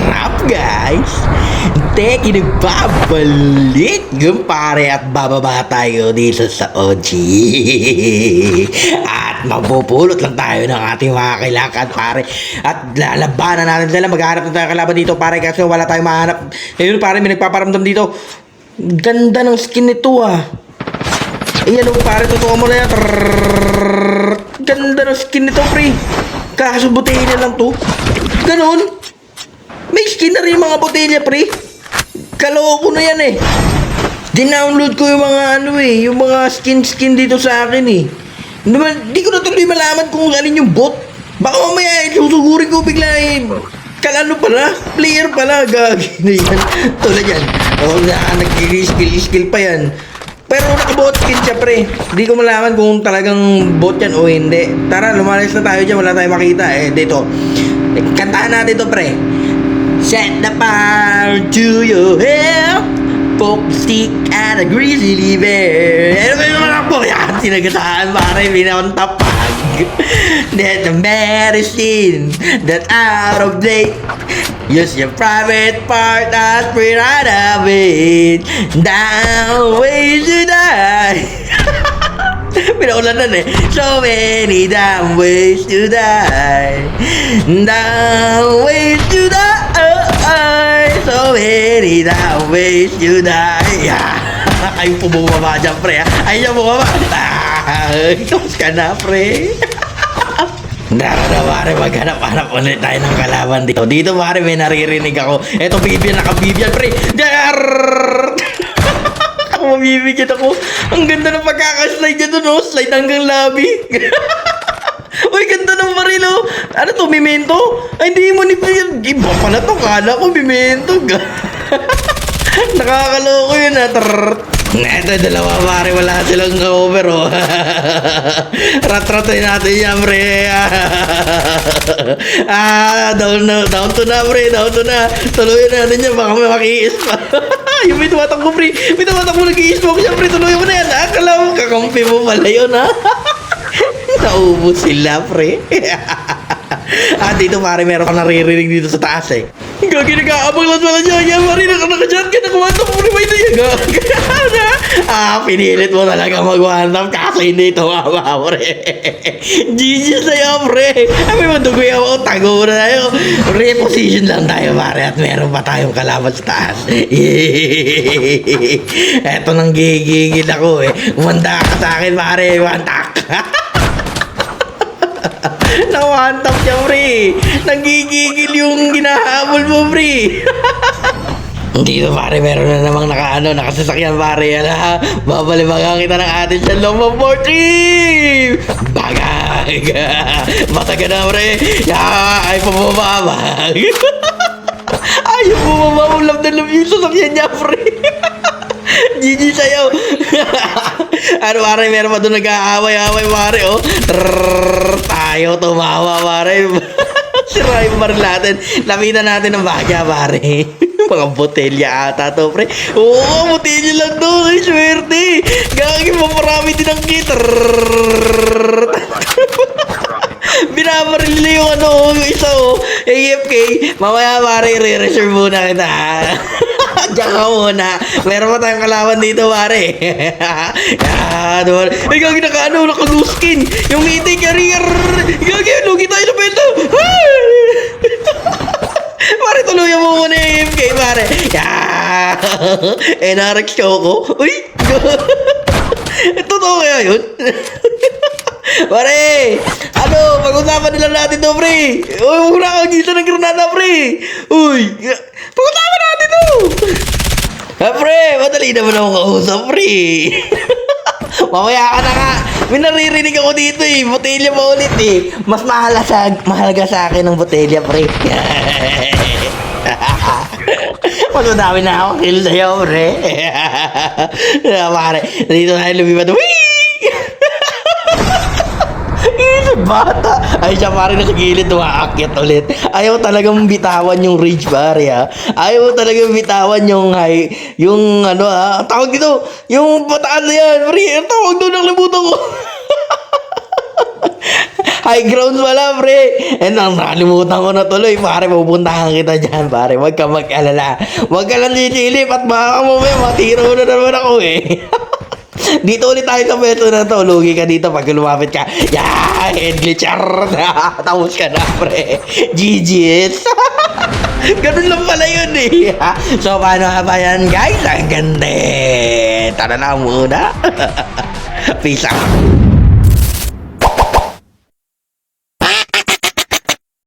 What guys? Teki nagbabalik kumpare at bababa tayo dito sa OG. At mapupulot lang tayo ng ating mga kailangan pare. At lalabanan natin sila. Maghanap na tayo kalaban dito pare kasi wala tayong mahanap. Ayun pare, may nagpaparamdam dito. Ganda ng skin nito ah. Ayan o pare, totoo mo na yan. Ganda ng skin nito pre. Kaso botelya lang to. Ganon. May skin na rin yung mga botelya pre. Kaloko na yan eh. Dinownload ko yung mga yung mga skin dito sa akin eh. Di ko na tuloy malaman kung alin yung bot. Baka mamaya susugurin ko bigla eh. Kalano pala, player pala, gagi na yan. Tulad yan. O nag-skill pa yan. Pero naka-bot skin siya pre. Di ko malaman kung talagang bot yan o hindi. Tara, lumalis na tayo dyan. Wala tayong makita eh. Dito. Kantahan natin to pre. Set the fire to your hair. Poke stick and a grizzly bear. Ano ba yung mga po? Yan, sinagasaan pare. Pinakantapag. That the medicine that out of date. Use your private part as free right of it. Down ways to die. Pinaulanan eh. So many damn ways to die. Down ways to die. So many damn ways to die. Ayaw po bumaba dyan pre. Ayaw bumaba. Tapos ka na pre. Dara na pare, maghanap-hanap ulit tayo ng kalaban dito. Dito pare, may naririnig ako. Eto Bibian, naka-Bibian pre. Ako mabibigyan ako. Ang ganda ng pagkakaslide niya dun oh. Slide hanggang labi. Uy, ganda ng baril oh. Ano to, Memento? Ay, hindi mo iba pala to. Kala ko Memento. Nakakaloko yun ah. Ito, dalawa pare, wala silang cover oh. Rat-ratay natin yan pre. Down to na pre, down to na. Tuloyin natin yan, baka may makiis pa. Yung may tumatakbo pre, may tumatakbo nag-i-smoke siya pre. Tuloyin mo na yan. Akala mo, kakampi mo pala yun ha. Naubos sila pre. Dito pare, meron ka naririnig dito sa taas eh. Gagi, nag-aabang lang pala niya. Yan pare, naka-jump ka na kumantam mo rin ba ito yan? Pinilit mo talaga mag-one-tap kasi hindi tumama pre. GG sa'yo pre. May madugoy ako, tago na tayo. Reposition lang tayo pare at meron pa tayong kalaban sa taas. Eto nang gigigil ako eh. Umanda ka sa akin pare, one-tap. Na-one-tap siya pre. Nagigigil yung ginahabol mo pre. Dito pare, meron na namang nakasasakyan pare. Ala, babalibagan kita ng atin siya Loma 40. Bagay. Mataga na pre. Ay pumababag. Ayaw bumababa. Love na love yung sasakyan niya pre. GG sa'yo. Ano pare, meron pa doon nag-aaway-aaway pare oh. Tayo tumawa pare. Sira yung baril natin. Lapitan natin ng bagya pare. Mga botelya ata to pre. Oo, botelya lang to. Ay swerte. Gagi, maparami din ang kit. Binabaril nila yung yung isa oh. AFK. Mamaya pare, re-reserve muna kita. Diyan ka muna. Meron pa tayong kalaban dito pare. Ay gagi, naka-skin. Yung meeting career. Gagi, lugi tayo sa benta. Pare, tuluyan mo muna yung AFK pare. NRX Choco. Uy. Totoo kaya yun? Pare, pag-usapan nila natin to pre. Uy, muna kang gisa ng granada pre. Uy, pag-usapan natin to. Pre, madali naman ako kausap pre. Mamaya ka na nga. May naririnig ako dito eh. Botelya pa ulit eh. Mas mahalaga sa akin ng botelya pre. Mas madami na ako kill sa'yo pre. Pare, dito tayo lumipat. Whee! Bata. Ay siya pare, nasa gilid umaakyat ulit. Ayaw talagang bitawan yung rage pare ha. Ayaw talagang bitawan yung yung tawag dito, yung pataan na yan. Pre, ang tawag doon, nakalimutan ko. High grounds wala, pre. Nakalimutan ko na tuloy, pare. Pupuntahan kita dyan, pare. Huwag ka mag-alala. Huwag ka lang sisilip at baka mamaya matiro na naman ako eh. Dito ulit tayo sa peto na to. Lugi ka dito pag lumapit ka. Yeah! Head glitcher! Tapos ka na, pre. GG's! Ganun lang pala yun eh. So, paano nga ba yan, guys? Ang ganda. Tara na muna. Peace out.